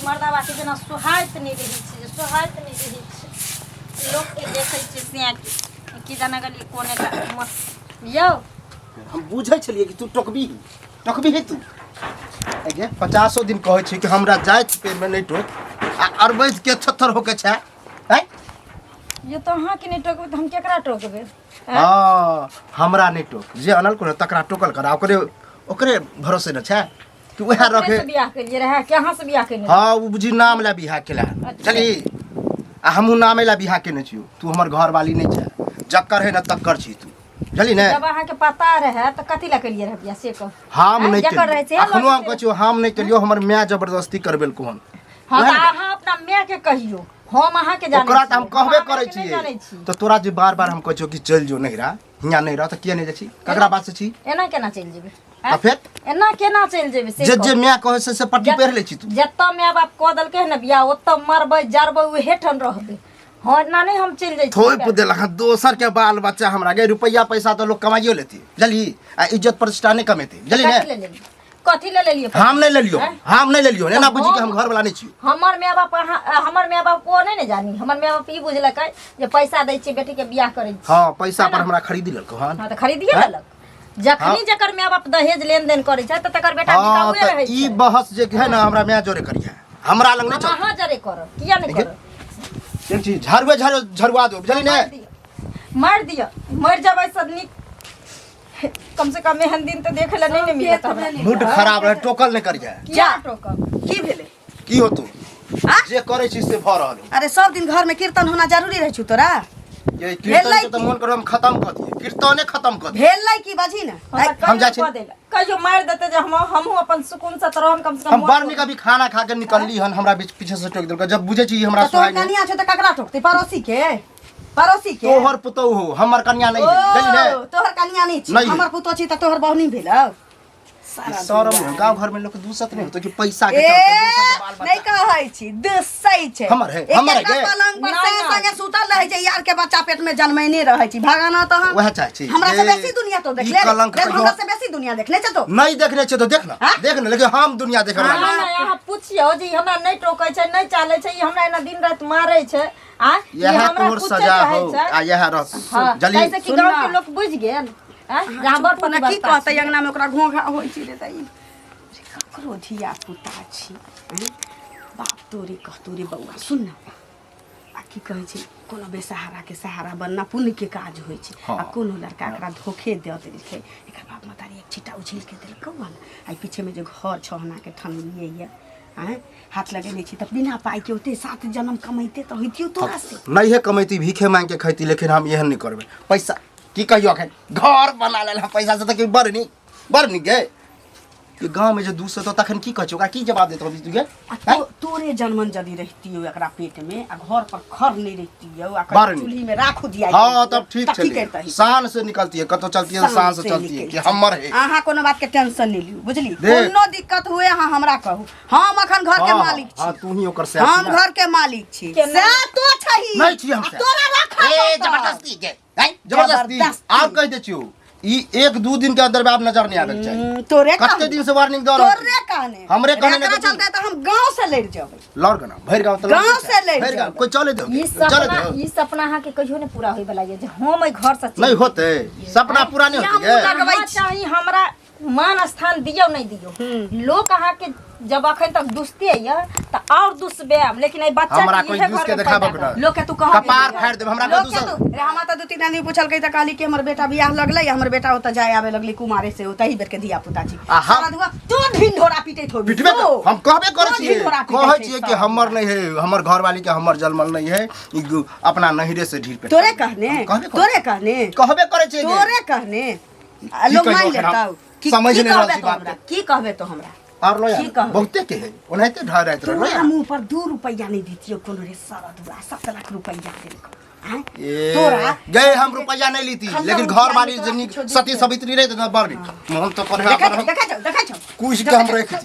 मर्दावा के जना सुहाइत नहीं रही छे सुहाइत नहीं रही छे लोग के देखै छे सिया की जाना गली कोने का मत यो हम बुझै छलिए कि तू टोकबी है तू आगे 50 दिन कहै छी कि हमरा जाइत पे में नहीं टोक आ अरबैद के थथर होके छै हैं ये तो हां के नहीं टोकबे त हम केकरा टोकबे हां हमरा नहीं टोक जे अनल को तकरा टोकल करा ओकरे भरोसे न छै कि वह रखे बियाह के लिए रहा कहां से बियाह केने हां वो बुझी नाम ला बियाह केला चली आ हमहु नामे ला बियाह केने छियो तू हमर घर वाली नहीं छै जक्कर है न तक्कर छी तू जली ने जब अहाँ के पता रहे त कथि ला केलिए रह बियाह से कह हम नहीं जक्कर रहे छे अखनो हम कहछियो हम नहीं केलियो हमर माय जबरदस्ती करबेल कोन हां अहाँ अपना माय के कहियो हम अहाँ के जाने ओकरा त हम कहबे करे छी तो तोरा जे बार-बार हम कहछियो कि चल जो नहीं रहा हिया नहीं रहा त किया नहीं जाछी ककरा बात से छी एना केना चल जेबे आ फिर एना केना चल जेबे से जे माय कहे से पट्टी पहिर ले छी तू जत्ता माय बाप क देल के न बियाह ओत्ता मरबै जरबै उ हेठन रहबे हां ना नहीं हम चल जाई थोई पे देला दोसर के बाल बच्चा हमरा गे रुपया पैसा तो लोग कमाइयो लेती जली आ इज्जत प्रतिष्ठा नहीं कमेते जली ने कथि ले लेलिए हम नहीं ले लियो ना बुझी कि हम घर वाला नहीं छी हमर माय बाप को नहीं जानी हमर माय बाप ई बुझलक जे पैसा दै छी बेटी के बियाह करै छी हां पैसा पर हमरा खरीद लेलक हां त खरीदिए लेलक जखनी जकर माय बाप दहेज लेन देन करै छै त तकर बेटा बिकाउए रहै छै ई बहस जे है ना हमरा माय जोरे करिया हमरा लंग नहीं हां जरे कर किया नहीं कर एक चीज झरवा दो बुझली ने मार दिया मर जाबै सदनी कम से कम एहन दिन तो देखे ला नहीं मिलत हमरा मूड खराब रहे टोकल नहीं करिया क्या टोकल की भेले की हो तू जे करे छी से भ रहल अरे सब दिन घर में कीर्तन होना जरूरी रहे छु तोरा ये कीर्तन तो मन करो हम खत्म कर दिए कीर्तने खत्म कर दिए भेलै की बाजी ना हम जा छी कहियो मार देते जे हम अपन सुकून से रहम कम से कम हम बरनी का भी खाना खा के निकलली हन हमरा बीच पीछे से टोक देलक जब बुझे छी हमरा तोहर कनिया छ त ककरा टोकते पड़ोसी के तोहर पुतौ हो हमर कन्या नहीं जली ने तोहर कनिया नहीं छी हमर पुतो छी त तोहर बहनी भेलौ शरम गांव घर में लोग दूसत नहीं होतो कि पैसा के चलते दूसर के बाल नहीं कहै छी दुसै छै हमर है के पलंग पर संगे सुतल रहै छै यार के बच्चा पेट में जन्मैने रहै छी भगाना त हम वह चाहे छी हमरा से बेसी दुनिया तो देख ले हमरा से बेसी दुनिया देखले छ तो नहीं देखने छ तो देख ना लेकिन हम दुनिया देख रहा हां यहां पूछियो जी हमरा नहीं टोकै छै नहीं चाले छै ई हमरा एना दिन रात मारै छै आ यह तोहर सजा हो आ यह रह जली कैसे कि गांव के लोग बुझ गेल जहां बर पना की कहतै अंगना में ओकरा घोघा होई छी रे तई ककरो धिया पुता छी बाप तोरे कहतोरे बौआ सुन ना आ की कहै छै कोनो बेसहारा के सहारा बनना पुण्य के काज होय छै आ कोनो लड़का एकरा धोखे दे देलकै एकर बाप मतारी एक छिटा उछिल के देलकौ न आई पीछे में जे घर छहना के ठनलिए ये हाथ लगेने छी त बिना पाई के ओते 7 जन्म कमाइते त होइतियो तोरा से नहीं है कमाइती भीखे मांग के खैती लेकिन हम एहन नहीं करबे पैसा की कहियो अखन घर बना लेला पैसा से त कि बरनी गे ये गांव में जो दूसरा तो तखन की कहछो ओकरा की जवाब देत रहबी तू गे तोरे जन्मन जदी रहतियो एकरा पेट में आ घर पर खर नहीं रहतियो आ बरनी। चूल्ही में राखो दिया हां तब ठीक है शान से निकलती है कतो चलती है शान से चलती है कि हमर है आहा कोनो बात के टेंशन नहीं लियो बुझली कोनो दिक्कत हुए हां हमरा कहू हम अखन घर के मालिक छी हां तू ही ओकर से हम घर के मालिक छी से तो छही नहीं छी हम तोरा रखा ए जबरदस्ती के जबरदस्ती आप कह दे छियो ई 1-2 दिन के अंदर आप नजर नहीं आवे चाहिए तोरे कते दिन से वार्निंग दो रहा तोरे कहने हमरे कहने नहीं चलते तो हम गांव से लड़ जाबे लड़ गना भैर गांव तो गांव से लड़ भैर गांव कोई चले दो ई सपना अहाँ के कहियो नहीं पूरा होई वाला ये जे हम घर से नहीं होते सपना पूरा नहीं होते चाहिए हमरा मान स्थान दियो नहीं दियो लोग कहा के जब अखन तक दुस्ती है त और दुस्बेम लेकिन ए बच्चा हमरा कोई दुस के देखाबो ना लोग के तू कह कपार फाड़ दे हमरा का दूसर रे हमरा त 2-3 आदमी पूछल कई त कहली कि हमर बेटा बियाह लगलै हमर बेटा होता जाय आवे लगली कुमारे से ओतही बेर के धिया पुता छी सारा दुआ तो ढिंढोरा पीटैत होबी पिटबे हम कहबे करे छी कहै छी कि हमर नहीं है हमर घर वाली के हमर जलमल नहीं है अपना नहिरे से ढील पे तोरे कहने कहबे करे छी तोरे कहने लोग मान लेता समझ नहीं रहल छी बात की कहबे तो हमरा और लो बहुते के है ओनाते ढा रहत रहो तोरा मुंह पर 2 रुपया नहीं दीतियो कोनो रे सारा दुआ 7 लाख रुपया देलको तोरा गए हम रुपया नहीं लीती लेकिन घर वाली जनी सती सवित्री रहे तो बरनी हम तो पर देखा छो कुछ के हम रखी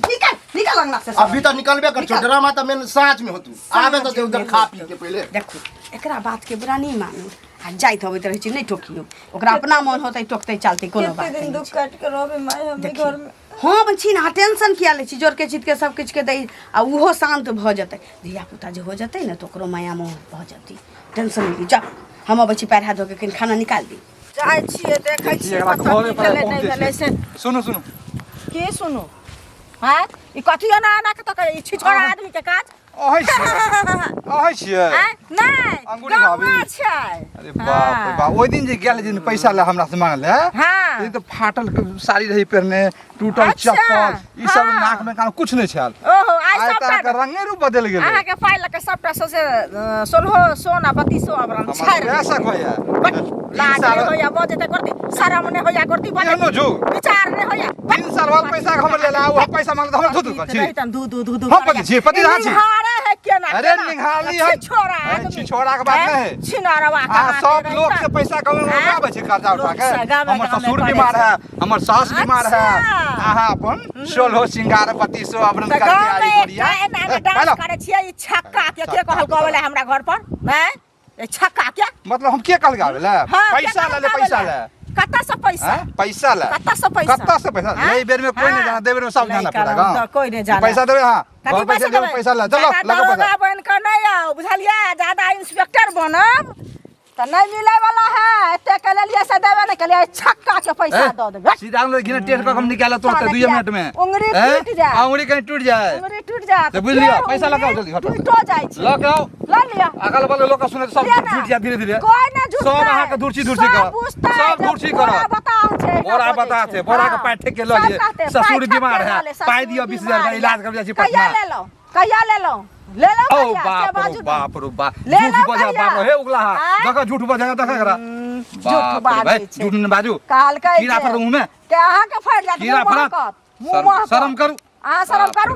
निकल अंगना से अभी तो निकलबे कर छो ड्रामा तो मैं साँझ में होतू आवे तो उधर खा पी के पहले देखो एकरा बात के बुरा नहीं मानो आ जाइत होबे त रहै छी नहीं टोकियो ओकरा अपना मन होतै टोकतै चलतै कोनो बात दिन दुख काट के रहबे माय हम घर में हम छी ना टेंशन किया ले छी जोर के चीज के सब किछ के दई आ उहो शांत भ जतै धिया पुता जे हो जतै ना तो ओकरो माया मोह भ जतै टेंशन नहीं ली जा हम अब छी पैर हाथ धो के कहीं खाना निकाल दी जाइ छियै देखै छियै घरे पर भेलै नहीं भेलै से सुनो सुनो के सुनु हां ई कथि ना ना के त ई छिछोड़ा आदमी के काज अहै छियै नहीं अंगूरी भाभी छै अरे बाप रे बाप ओइ दिन जे गेल दिन पैसा ले हमरा से मांगले हां ये तो फाटल साड़ी रही पहनने टूटल चप्पल ई सब नाक में कान कुछ नहीं छल ओहो आइ आइ सब का रंगे रूप बदल गेल अहाँ के पाइ लके सबटा से 16 सोना 3200 अबरन छाड़ ऐसा होया लाज होया बजे त करती सारा मने होया करती केहनो जो विचार ने होया 3 साल बाद पैसा हमर लेला वो पैसा मांग हम धुत कर छी दू हम पति छी पति रहा छी निहारे है केना अरे निहाली है छोरा छोड़ा के बात नहीं है छिनारवा आ सब लोग से पैसा कमावे आबै छै कर्जा उठा के हमर ससुर बीमार है हमर सास बीमार है आहा अपन 16 सिंगार 3200 अबरन करके आई बढ़िया डांस करे छियै ई छक्का के कहल गवेला हमरा घर पर हैं ए छक्का के मतलब हम के कल गावेला पैसा ले पैसा ले कत्ता से पैसा पैसा ले कत्ता से पैसा ले बेर में कोई नहीं जाना देबे में सब जाना पूरा गांव कोई नहीं जाना पैसा देबे हां घर पैसा देबे पैसा ले चलो लगो पैसा बन के नहीं आओ बुझलिया ज्यादा इंस्पेक्टर बनब त नहीं मिले वाला है एते के लिए से देबे नहीं के लिए छक्का के पैसा दे देबे सीधा हम गिने टेट को हम निकाला तुरंत 2 मिनट में उंगली टूट जाए उंगली कहीं टूट जाए उंगली टूट जाए तो बुझ लिया पैसा लगाओ जल्दी हटो टूट जाए छी लगाओ ले लिया अगल बगल लोग सुने सब टूट जाए धीरे धीरे कोई ना झूठ सब अहाँ के दूरची करो सब दूरची करो बोरा बता छे बोरा के पैठ के ल लिए ससुर बीमार है पाई दियो 20000 का इलाज कर जाई छी पटना कहिया ले लो ओ बाप रे बाप रे बाप झूठ बजा बाप हे उगला देखा झूठ बजा देखा करा झूठ बाजू झूठ न बाजू काल का कीड़ा फर मुंह में के अहाँ के फट जात कीड़ा फर शर्म करू आ शर्म करू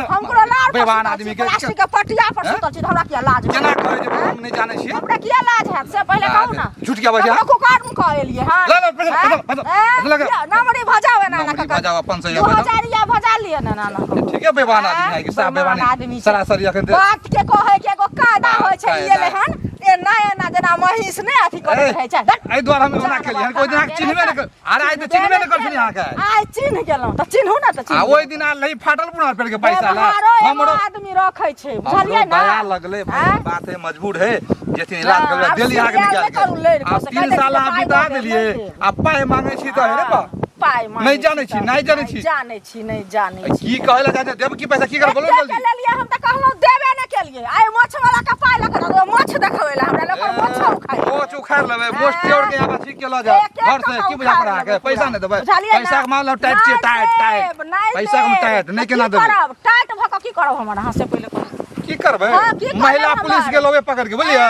हमको लाज बेवान आदमी के प्लास्टिक के पटिया पर सुतल छी हमरा किया लाज केना करे जे हम नहीं जाने छी हमरा किया लाज है से पहले कहू ना झूठ क्या बजा को काट में कह एलिए हां ले नमरी भजावे ना नमरी भजावा 500 2000 या भजा लिए ना ना ठीक है बेवान आदमी है कि साफ बेवान आदमी सरासरी अखन बात के कहे के एगो कायदा होय छै ये लेहन ए ना जना महिष ने अथी करे रहै छै एहि द्वार हम ओना केली हन कोइ दिन चिन्हबे न कर अरे आइ त चिन्हबे न करथिन अहाँ के आइ चिन्ह गेलौ त चिन्हू ना त चिन्ह आ ओइ दिन लई फाटल पुना पेड़ के पैसा ला हमरो आदमी रखै छै बुझलियै ना दया लगले बात है मजबूर है जेथिन इलाज करबे देली अहाँ के निकाल के आ 3 साल आप बिता देलिए आ पाई मांगे छी त हे रे बा पाई मांगे नहीं जाने छी नहीं जाने छी नहीं जाने छी की कहला जाने देब की पैसा की कर बोलो जल्दी ले लिए हम त कहलौ देबे न केलिए आइ मछ वाला का पाई लगा दो मछ देखवेला हमरा लोग मछ उखाड़ मछ उखाड़ लेबे मोछ तोड़ के आबा छी के ल जा घर से की बुझा पड़ा के पैसा नहीं देबे पैसा के मान लो टाइट छी टाइट पैसा के टाइट नहीं केना देबे टाइट भक की करब हमरा हां से पहले की करबे महिला पुलिस के लोगे पकड़ के बोलिए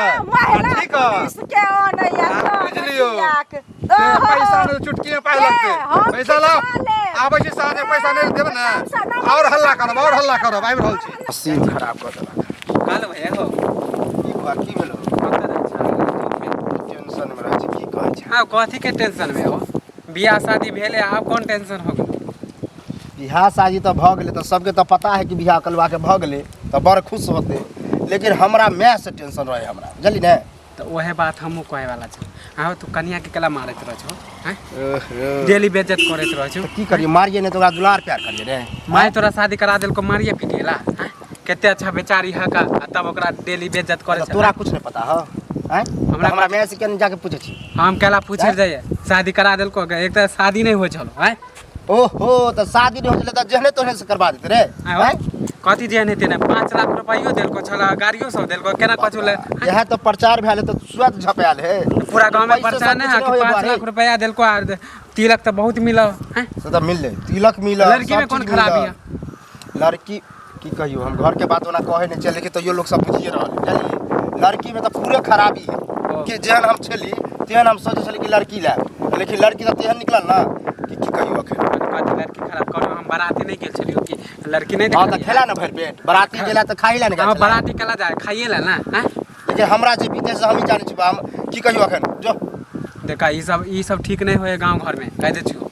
ठीक है पुलिस के ओ नहीं है बुझलियो पैसा ने चुटकी में पाई लगते पैसा लाओ आबै छी साथे पैसा नहीं देबे ना और हल्ला करब आबि रहल छी सीन खराब कर देलक काल भैया हो की बाकी भेलो टेंशन में रहै छी की कहै छै हाँ कथी के टेंशन में हो बियाह शादी भेले आब कोन टेंशन हो गेल बियाह शादी तो भ गेलै तो सबके तो पता है कि बियाह कलवा के भ गेलै तो बड़ खुश होते लेकिन हमरा मैं से टेंशन रहे हमरा जल्दी ने तो वह बात हमहू कहे वाला छ आहो तू कन्या के कला मारत रह छो हैं डेली बेइज्जत करत रह छो की करिए मारिए ने तो ओकरा दुलार प्यार करिए रे माय तोरा शादी करा देल को मारिए पीटेला हैं केते अच्छा बेचारी है का तब ओकरा डेली बेइज्जत करे छ तोरा कुछ नहीं पता ह हैं हमरा मैं से केन जाके पूछे छी हम केला पूछे जाइए शादी करा देल को एक तो शादी नहीं होय छलो हैं ओहो तो शादी नहीं होले तो जहने तोहने से करवा देते रे हैं कथी जेहन हेते ने 5 लाख रुपया देल को छला गाड़ियों सब देल को केना कछु ले यह तो प्रचार भेल तो सुअत झपयाल है पूरा गांव में प्रचार नहीं है कि 5 लाख रुपया देल को तिलक तो बहुत मिला हैं से तो मिल ले तिलक मिला लड़की में कौन खराबी है लड़की की कहियो हम घर के बात ओना कहे नहीं चले कि तो यो लोग सब बुझिए रहल चलिए लड़की में तो पूरे खराबी है कि जेहन हम छली तेहन हम सोचे छली कि लड़की ला लेकिन लड़की तो तेहन निकलल ना कि कहियो अखन कथी लड़की खराब करो हम बाराती नहीं गेल छलियो कि लड़की नहीं हां त खेला ना भर पेट बाराती गेला त खाइला ना हां बाराती केला जाए खाइए ला ना हैं लेकिन हमरा जे विदेश से हम ही जाने छी हम की कहियो अखन जो देखा ई सब ठीक नहीं होए गांव घर में कह दे छियो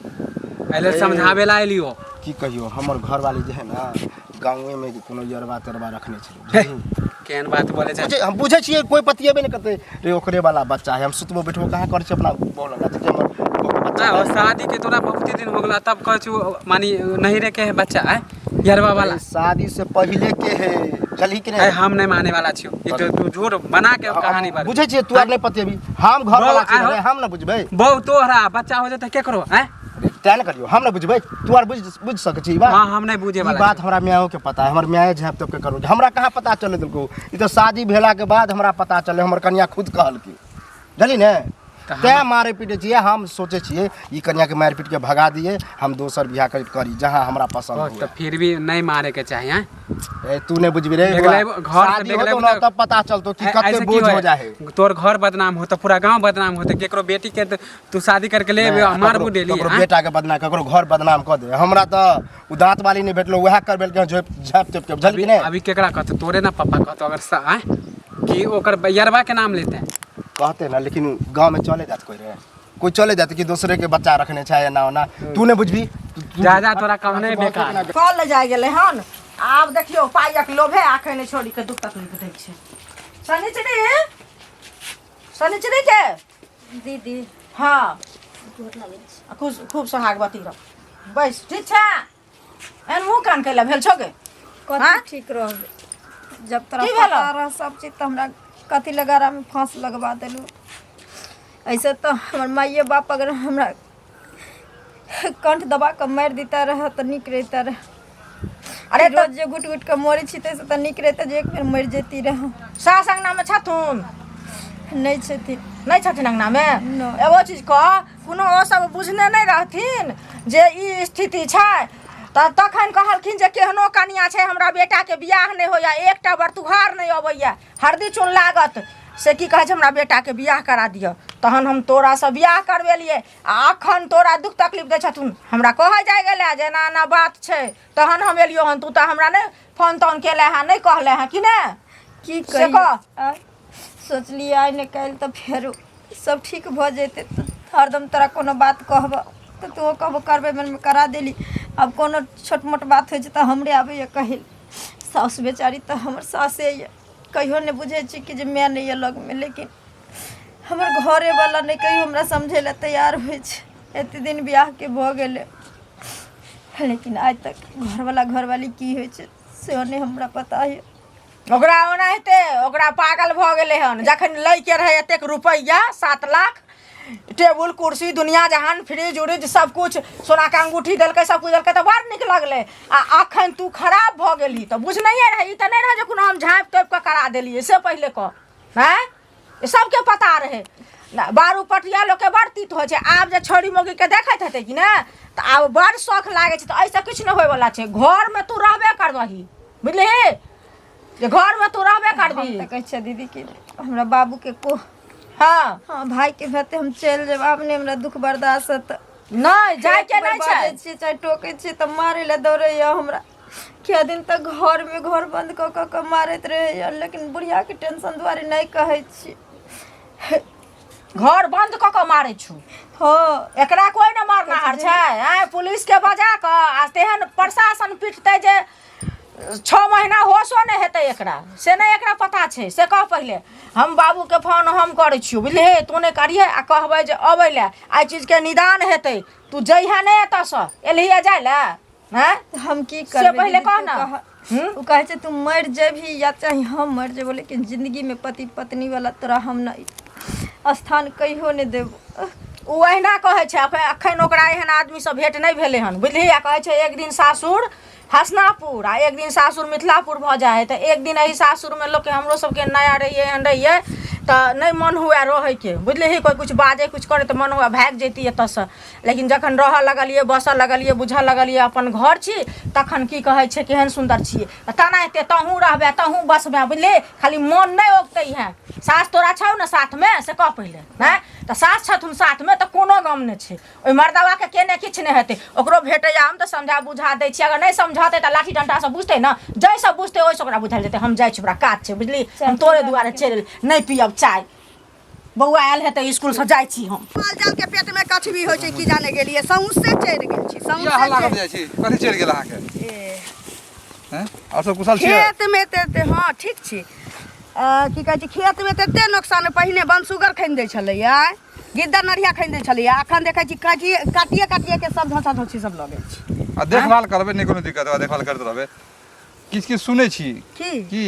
पहले समझावे ला एलियो की कहियो हमर घर वाली जे है ना गांव में कोनो यरवा तरवा रखने छै केहन बात बोले छै हम बुझे छिए कोई पतियेबे नहीं करते रे ओकरे वाला बच्चा है हम सुतबो बैठबो कहां कर छै अपना बोल ना हमर और शादी के तोरा बहुत दिन हो गला तब कहू मानी नहीं रे के है बच्चा है यरवा वाला शादी से पहले के है चली कि है नहीं हम नहीं माने वाला छियो ई तो तू झूठ बना के कहानी बारे बुझे छियै तू आर नहीं पते अभी हम घर वाला छियै रे, हम ना बुझबै बहु तोहरा बच्चा हो जाता के करो हैं तै न करियो हम ना बुझबै तू आर बुझ सकै छी ई बात हां हम नहीं बुझे ई वाला बात हमरा मियाओ के पता है हमर मियाए झाप तब के करो हमरा कहाँ पता चले दिलको ई तो शादी भेला के बाद हमरा पता चले हमर कन्या खुद कहल की जली ने तै मारे पीटे छियै हम सोचे छियै ई कन्या के मार पीट के भगा दिए हम दोसर बियाह करी जहां हमरा पसंद हो तो फिर भी नहीं मारे के चाहिए हैं ए तू ने बुझबी रे घर से बेगले तब पता चलतो कि कते बोझ हो जाए तोर घर बदनाम होता पूरा गांव बदनाम होता केकरो बेटी के तू शादी करके ले मार बु डेली ककरो बेटा के बदनाम ककरो घर बदनाम क दे हमरा त उ दांत वाली नहीं भेटलो वह कर बेल के झाप के बुझल कि नहीं अभी केकरा कहत तोरे ना पापा कहत अगर सा कि ओकर यरवा के नाम लेते हैं कहते ना लेकिन गांव में चले जात कोई चले जाते कि दूसरे के बच्चा रखने चाहे ना होना तू ने बुझबी जा तोरा कहने बेकार कॉल ले जाय गेलै हन आब देखियो पाइक लोभे आखे ने छोड़ी के दुख तकलीफ दै छै शनिचरी के दीदी हाँ गोर लागै छै खूब सोहागवती रह बैस ठीक छै एन मुँह कान कैला भेल छौ गे कथी हाँ? ठीक रहबे जब तोरा की भेलौ? पता रह सब चीज तो हमरा कथी लगारा में फांस लगवा देलू ऐसे तो हमर माइए बाप अगर हमरा कंठ दबा के मार देता रह तो निक रहता रह अरे रोज जे घुट घुट के मरे छी से तो निक रहता जे एक बेर मर जेती रह सास अंगना में छथुन नहीं छथिन नहीं छथिन अंगना में नहीं। एगो चीज कह कोनो ओ सब बुझने नहीं रहथिन जे ई स्थिति छै तखन कहलखिन जे केहनो कनिया छै हमरा बेटा के बियाह नहीं होया एकटा बरतुहार नहीं अबैया हरदी चून लागत से की कहे छै हमरा बेटा के बियाह करा दिया तहन हम तोरा से बियाह करवेलिए आ अखन तोरा दुख तकलीफ दे छथुन हमरा कहे जाय गेलै जे ना ना बात छै तहन हम एलियो हन तू तऽ हमरा नहीं फोन तोन केले है नहीं कहले है कि नहीं की से कही सोचलिए आइ ने काल्हि तऽ फेर सब ठीक भऽ जेतै तऽ हरदम तोरा कोनो बात कहब तऽ तू कहब करबै मन में करा देली अब कोनो छोट मोट बात होइ छै तऽ हमरे आबैए कहै साउस बेचारी तऽ हमर सासे यऽ कहियो नहि बुझै छी कि जे माय नहि यऽ लगमे लेकिन हमर घरे वाला नहीं कहियो हमरा समझै लए तैयार होइ छै एते दिन बियाह के भऽ गेलै लेकिन आज तक घरवाला घरवाली की होइ छै सेहो नहि हमरा पता है ओकरा ओनाहिते ओकरा पागल भऽ गेलै हन जखन लै के रहै एतेक रुपैआ 7 लाख टेबुल कुर्सी दुनिया जहान फ्रिज उरिज सब कुछ सोना के अंगूठी देलकै सब कुछ देलकै तऽ बड़ नीक लगलै आ अखन तू खराब भऽ गेली तऽ बुझ नहीं रहे ई तऽ नहीं रहे जे कोनो हम झाँपि तोपि कऽ करा देलियै से पहिले कह हैं ये सबके पता रहे बारू पटिया लोग के बड़ तीत होइ छै आब जे छोरी मोगी के देखैत हेतै कि ने तऽ आब बड़ शौख लागै छै तऽ ऐसे किछु नहि होय वाला छै घर में तू रहबे करबही बुझलिही जे घर में तू रहबे करबी हम तऽ कहै छियै दीदी कि हमरा बाबू के को हाँ हाँ भाई के भेते हम चलि जेब आब ने हमरा दुख बर्दाश्त हेतै नहीं जाय के नहीं छै छियै चाहे टोकै छियै तऽ मारै लए दौड़ैया हमरा कए दिन तक घर में घर बंद कऽ कऽ मारैत रहैया लेकिन बुढ़िया के टेंशन दुआरे नहीं कहै छी घर बंद कऽ कऽ मारै छु हाँ एकरा कोई न मारनाहार छै आय पुलिस के बजा कऽ आ तेहन प्रशासन पिटतै जे 6 महीना होशो नहीं हेतै एकरा से नहीं एकरा पता छै से कह पहिले हम बाबू के फोन हम करै छियौ बुझलिही तू नहीं करिए आ कहबै जे अबै लए आइ चीज के निदान हेतै तू जइहे नहीं एतऽसँ एलिहे जाय लए हैं हम की से करबै पहिले दीदी, कह तू ना कह- तू कहै छै तू मर जेबही या चाहे हम मर जेबो लेकिन जिंदगी में पति पत्नी वाला तोरा हम नहीं स्थान कहियो नहीं देबो ओ अहिना कहै छै अखन ओकरा एहन आदमी से भेंट नहीं भेलै हन बुझलिही आ कहै छै एक दिन सासुर हसनापुर आ एक दिन सासुर मिथिलापुर भऽ जाइ है तऽ एक दिन एहि सासुरमे लोकके हमरो सबके नया रहिए एहन रहिए तऽ नहीं मन हुए रहैके बुझलिही कोई कुछ बाजे कुछ करे तऽ मन हुए भागि जैती एतऽसँ लेकिन जखन रहऽ लगलिए बसऽ लगलिए बुझऽ लगलिए अपन घर छी तखन की कहै छै केहन सुन्दर छियै तेनाहिते तहूँ रहबै तहूँ बसबै बुझलिही खाली मन नहीं ओगतै हैं सास तोरा छौ ने साथमे से कह पहिले नहीं तऽ सास छथुन साथमे तऽ कोनो गम नहि छै ओहि मर्दवाके केने किछु नहि हेतै ओकरो भेटैया हम तऽ समझा बुझा दै छियै अगर नहीं समझाते तऽ लाठी डंटा से बुझतै ने जैसे बुझतै ओहिसँ ओकरा बुझायल जेतै हम जाइ छी ओकरा काज छै बुझली हम तोरे दुआरे चलि नहीं पियब चाय बौआ आयल हेतै स्कूल से जाइ छी हम माल जाल के पेट में कछ भी होइ छै की जाने गेलिए सौंसे चढ़ि गेल छी या हल्ला कर जाइ छी कथी चढ़ि गेल अहाँके हैं और सब कुशल छियै खेत में ते हाँ ठीक छी की कहै छै खेत में तते नुकसान पहिने बनसुगर खनि दै छलैया गिद्दा नरिया खरीद दै छलियै अखन देखै छी काटिए के सब धोसा धोसी सब लगै छी आ देखभाल करबे नहीं कोनो दिक्कत है देखभाल करते रहबे किछ सुनै छी की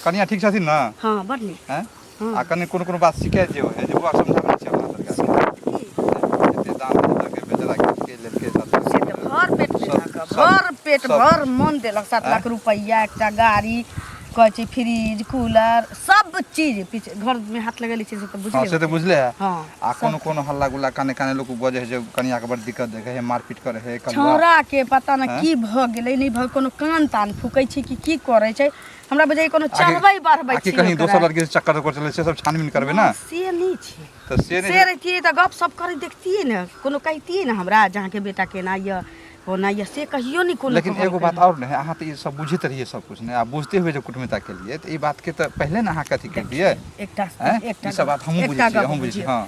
कनिया ठीक छथिन ना हां बड़ नीक हैं आ कने कोनो बात शिकायत जे है जे बुआ समझाबै छी हमरा सरकार एते दाम के बेचारा के लेके से तो भर पेट भर मन देलक 7 लाख रुपया एकटा गाड़ी कहै छी फ्रिज कूलर सब चीज पीछे घर में हाथ लगेले छी से तो बुझले हां से तो बुझले है हां आ कोनो हल्ला गुल्ला काने लोग बजे है जे कनिया के बड़ दिक्कत देखे है मारपीट करे है छोरा के पता ना की भ गेलै नहीं भ कोनो कान तान फूकै छी की करे छै हमरा बुझाइ कोनो चढ़बै बढ़बै छी कहीं दोसर लड़की से चक्कर चले से सब छानबीन करबे ना से नहीं छी तो से रहतिए त गप सब करे देखतिए ना कोनो कहतिए ना हमरा जहां के बेटा के ना ये वो ना ये से कहियो नहीं कोनो लेकिन एगो बात और नहीं अहाँ तो ये सब बुझित रहिए सब कुछ नहीं आप बुझते हुए जो कुटुम्बिता के लिए तो ये बात के तो पहले ना अहाँ कथी कर दिए एकटा सब बात हम बुझी हां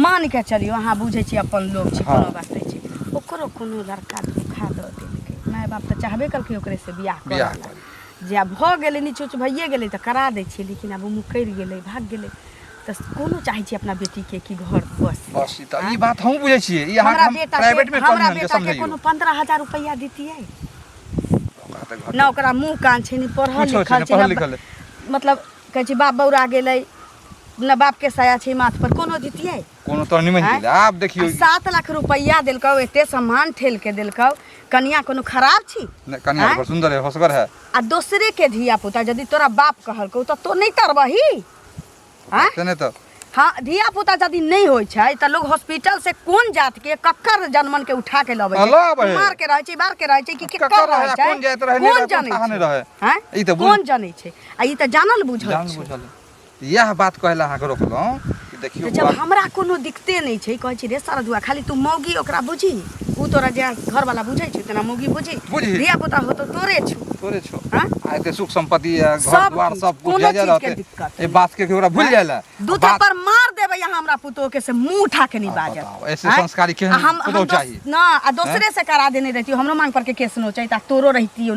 मान के चलियो अहाँ बुझै छी अपन लोग छी कोनो बात नहीं छी ओकरो कोनो लड़का धोखा द देलकै माय बाप त चाहबे करके ओकरे से बियाह कर जे भ गेलै नीच उच भइए गेलै त करा दै छी लेकिन अब मुकर गेलै भाग गेलै त कोनो चाहै छी अपना बेटी के की घर बस त ई बात हम बुझै छी ई अहाँ प्राइवेट में हमरा बेटा के कोनो 15000 रुपया देतिए ना ओकरा मुंह कान छै नहीं पढ़ल लिखल मतलब कहै छी बाप बौरा गेलै न बाप के साया छै माथ पर कोनो देतिए कोनो तो निमन गेलै आप देखियो 7 लाख रुपया देलकौ एते सामान ठेल के देलकौ कन्या कोनो खराब छी कन्या बड़ सुंदर है हसगर है आ दूसरे के धिया पुता यदि तोरा बाप कहलकौ तो नहीं तरबही हां तने तो हां धिया पुता यदि नहीं होय छै त लोग हॉस्पिटल से कोन जात के कक्कर जन्मन के उठा के लबै छै मार के रहै छै बार के रहै छै कि कक्कर रहै छै कोन जात रहै नहीं रहे हां ई त कोन जानै छै आ ई त जानल बुझल यह बात कहला अहाँ के रोकलौ कि देखियो जब हमरा कोनो दिक्कते नहीं छै कहै छी रे सरदुआ खाली तू मौगी ओकरा बुझी ऊ तोरा जे घर वाला बुझै छै तना मौगी बुझी धिया पुता हो तो तोरे छो हां आते सुख संपत्ति घर द्वार सब कुछ जा रहते ए बात के ओकरा भूल जाला दू थप्पड़ मार देबे यहाँ हमरा पुतो के से मुंह उठा के नहीं बाजत ऐसे संस्कारी के पुतो चाहिए ना आ दूसरे से करा देने रहती हमरो मांग पर के केस नो चाहिए ता तोरो रहती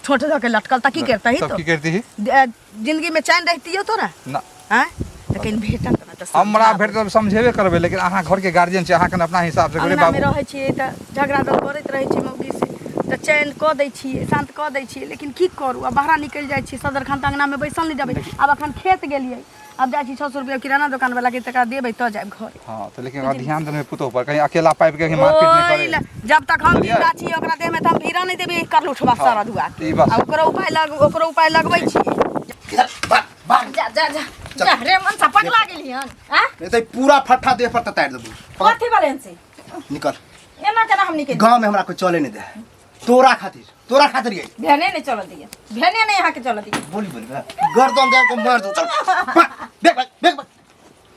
छोटे ध के लटकल ता की करता ही तो की करती जिंदगी में चैन रहती हो तोरा ना हां लेकिन भेटत ना त हमरा भेट तो समझेबे करबे लेकिन अहाँ घर के गार्जियन छै अहाँ के अपना हिसाब से करे बाबू रहै छी त झगड़ा दल करैत रहै छी मौगी से त चैन क दै छी शांत क दै छी लेकिन की करू अब बाहर निकल जाय छी सदर खान अंगना में बैसल नहीं जाबे अब अखन खेत गेलिए अब जाय छी 600 रुपया किराना दुकान वाला के तका देबै त जाब घर हां तो लेकिन ध्यान देने पुतो पर कहीं अकेला पाइप के मारपीट नहीं करे जब तक हम जिंदा छी ओकरा देह में त हम भीरा नहीं देबे कर लुठवा सारा दुआ आ ओकरो उपाय लगबै छी जा रे मन सपट लागेली हन हां नहीं तो पूरा फट्टा देह पर ततार देबू कथि बारे से निकल एना केना हम निकल गांव में हमरा कोई चले नहीं दे तोरा खातिर गई भेने नहीं चल दिए भेने नहीं यहाँ के चल दिए बोली गर्दन दे को मार दू चल देख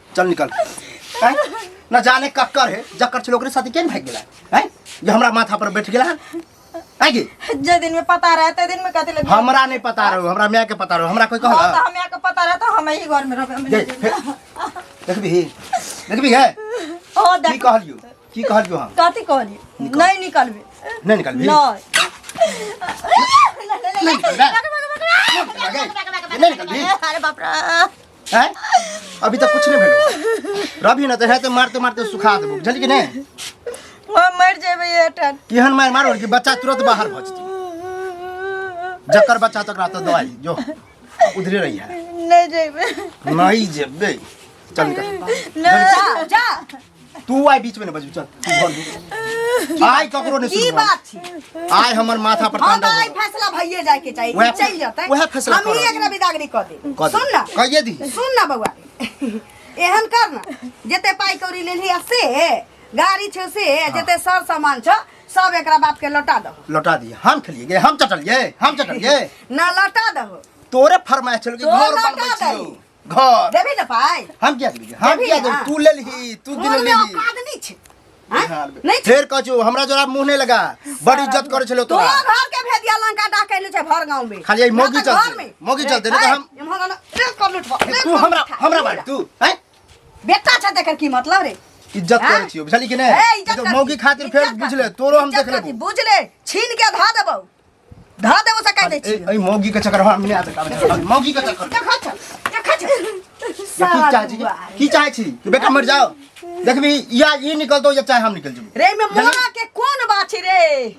चल निकल ना जाने कक्कर है जक्कर छलो ओकरे साथी केन भाग गेला हैं ये हमरा माथा पर बैठ गेला है कि जे दिन में पता रहते दिन में कहते लगे हमरा नहीं पता रहो हमरा मियां के पता रहो हमरा कोई कहला तो हम यहाँ के पता रहता हम ही घर में रहबे देखबी है ओ की कहलियो हम कथि कहली नहीं निकलबे नहीं निकलबी नहीं निकलबी अरे बाप रे हैं अभी तक कुछ नहीं भेलो रवि न तो है तो मारते सुखा देबो बुझली कि नहीं हम मर जेबे एठन केहन मारो कि बच्चा तुरंत बाहर भजती जकर बच्चा तकरा तो दवाई जो उधरे रही है नहीं जेबे चल निकल जा तू आई बीच में न बजू चल तू घर आई ककरो ने की बात छी आई हमर माथा पर हम आई फैसला भइए जाए के चाहिए चल जाते वह फैसला हम ही एकरा विदागरी कर दे सुन ना कहिए दी सुन ना बउआ एहन कर ना जते पाई कौड़ी लेली से गाड़ी छ से जते सर सामान छ सब एकरा बाप के लौटा दो लौटा दिए हम खेलिए हम चटलिए ना लौटा दो तोरे फरमाइश चल के घर बनबै छियो घर देबी ना पाई हम क्या देबी तू ले ली तू दिन ले ली नहीं छ नहीं फेर कछु हमरा जोरा मुंह नहीं लगा बड़ी इज्जत करे छलो तोरा घर के भेदिया लंका डाकैले छै भर गांव में खाली मौगी चलते नहीं तो हम तू हमरा बात तू हैं बेटा छ देकर की मतलब रे इज्जत करे छियो बुझली कि नहीं तो मौगी खातिर फेर बुझले तोरो हम देख लेबो बुझले छीन के धा देबो से कह दे छी ए मौगी के चक्कर हम नहीं आता मौगी के चक्कर की चाहे छी कि बेटा मर जाओ देखबी या ये निकलतो या चाहे हम निकल जेबे रे में मोना के कौन बात छै रे?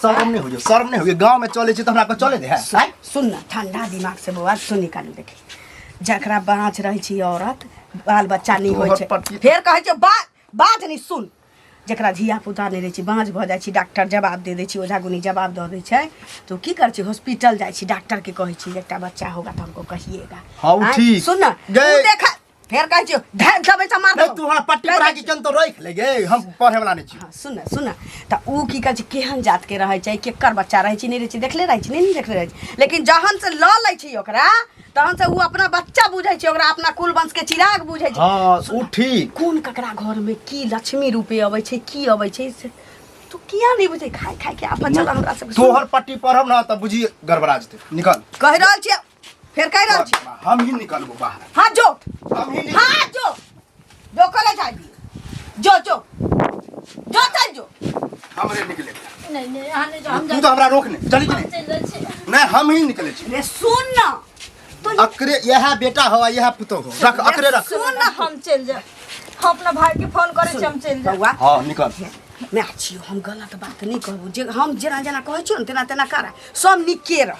शर्म नहीं हो जो, शर्म नहीं हो, गांव में चले छी त हमरा को चले दे है। सुन ना, ठंडा दिमाग से बउआ सुन निकालू देखी। जकरा बाँच रही छी औरत, बाल बच्चा नहीं होइ छै, फेर कहै छै बाज नहीं सुन। जकरा धिया पुता नहीं रहे छी, बाँझ भ जाइ छी, डॉक्टर जवाब दे दै छी, ओझा गुनी जवाब दे दै छै, तो की कर छी? हॉस्पिटल जाइ छी, डॉक्टर के कहै छी एकटा बच्चा होगा तो हमको कहिएगा। हाँ ठीक। सुन ना, तू देखा फेर कहै छी ढाई दबे से मार दो। तू हमरा पट्टी पर आके चन तो रख ले गे, हम पढ़े वाला नहीं छी। हाँ, सुन ना त ऊ की कहै छै केहन जात के रहै छै, केकर बच्चा रहै छै, नहीं रहै छै, देखले रहै छै, नहीं देखले रहै छै, लेकिन जहन से ल लै छी ओकरा तहन से ऊ अपना बच्चा बुझै छै, ओकरा अपना कुल वंश के चिराग बुझै छै। हां ऊ ठीक। कोन ककरा घर में की लक्ष्मी रूपे अबै छै, की अबै छै से तू किया नहीं बुझै? खाय के अपन चल हमरा सब तोहर पट्टी पढ़ब ना त बुझी गड़बड़ा जेते। निकल कह रहल छी, फेर कह रहल छी हम ही निकलबो बाहर। हां जो, हम ही हां जो करे जाई जो चल जो। हमरे निकले नहीं आने जो हम तू तो हमरा रोकने चली कि नहीं? चल जाए छी। नहीं हम ही निकले छी। रे सुन ना, तो अकरे यह बेटा हो यह पुतो हो, रख अकरे रख। सुन ना, हम चल जा, हम अपना भाई के फोन करे छी, हम चल जा। बउआ हां निकल। मैं छियो, हम गलत बात नहीं कहबो, जे हम जेना जेना कहै छियो तेना तेना करा, सब निके रह।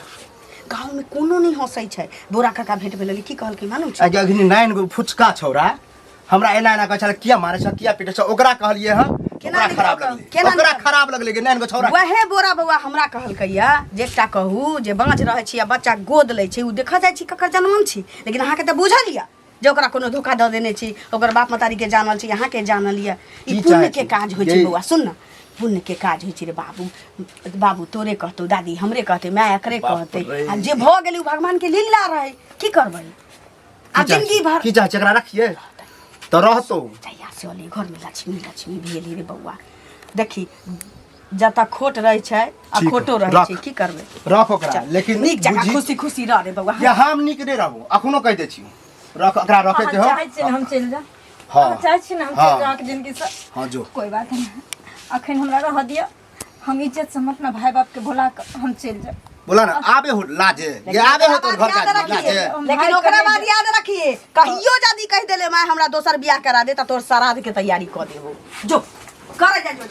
गांव में कोनो नहीं हंसै छै। बोरा काका भेंट भेलै की कहल कि मालूम छै? आगे अग्नि 9 गो फुचका छौरा हमरा एना एना कहै छल किया मारे छ, किया पीटे छ, ओकरा कहलिए ह केना ओकरा खराब निकल- लगले, केना ओकरा निकल- खराब लगले के 9 गो छौरा। वहे बोरा बउआ हमरा कहलकैया जे एकटा कहू जे बाँझ रहै छी आ बच्चा गोद लै छै, उ देखऽ जाइ छी ककर जन्मन छी, लेकिन अहाँके तऽ बुझलिया जे ओकरा कोनो धोखा दऽ देने छी, ओकर बाप मतारी के जानल छी, अहाँ के जानल या। ई की पुण्य चाहै के छी? काज होइ छै ये- बउआ, सुन ना, पुण्य के काज होइ छै रे बाबू तोरे कहतौ, दादी हमरे कहते, माय एकरे बाप कहते, रे। आ जे भ गेलै उ भगवान के लीला रहे, की करबै? आ जिंदगी भर की चाहे एकरा रखिए त रहतो। जहिया से ओले घर में लक्ष्मी भेली रे बउआ, देखी जतऽ खोट रहै छै आ ठीक खोटो है, रहै रख। छै, की करबै? रख ओकरा, लेकिन नीक जगह बुझी- खुशी खुशी रह रे बउआ। या हम नीक नहीं रहबो, अखनो कह दे छी रख ओकरा रखे के हो। चाहे छी हम चल जा, हां चाहे छी ना हम हाँ। चल जा के जिंदगी से। हां जो कोई बात नहीं, अखन हमरा रह दिया, हम इज्जत से हम अपना भाई बाप के भुला कर हम चल जा। बोला ना आबे हो लाजे, ये आबे हो तो घर का लाजे। लेकिन ओकरा बाद याद रखिए, कहियो यदि कह देले मैं हमरा दोसर बियाह करा दे त तोर श्राद्ध के तैयारी क देबो। जो कर जा जो।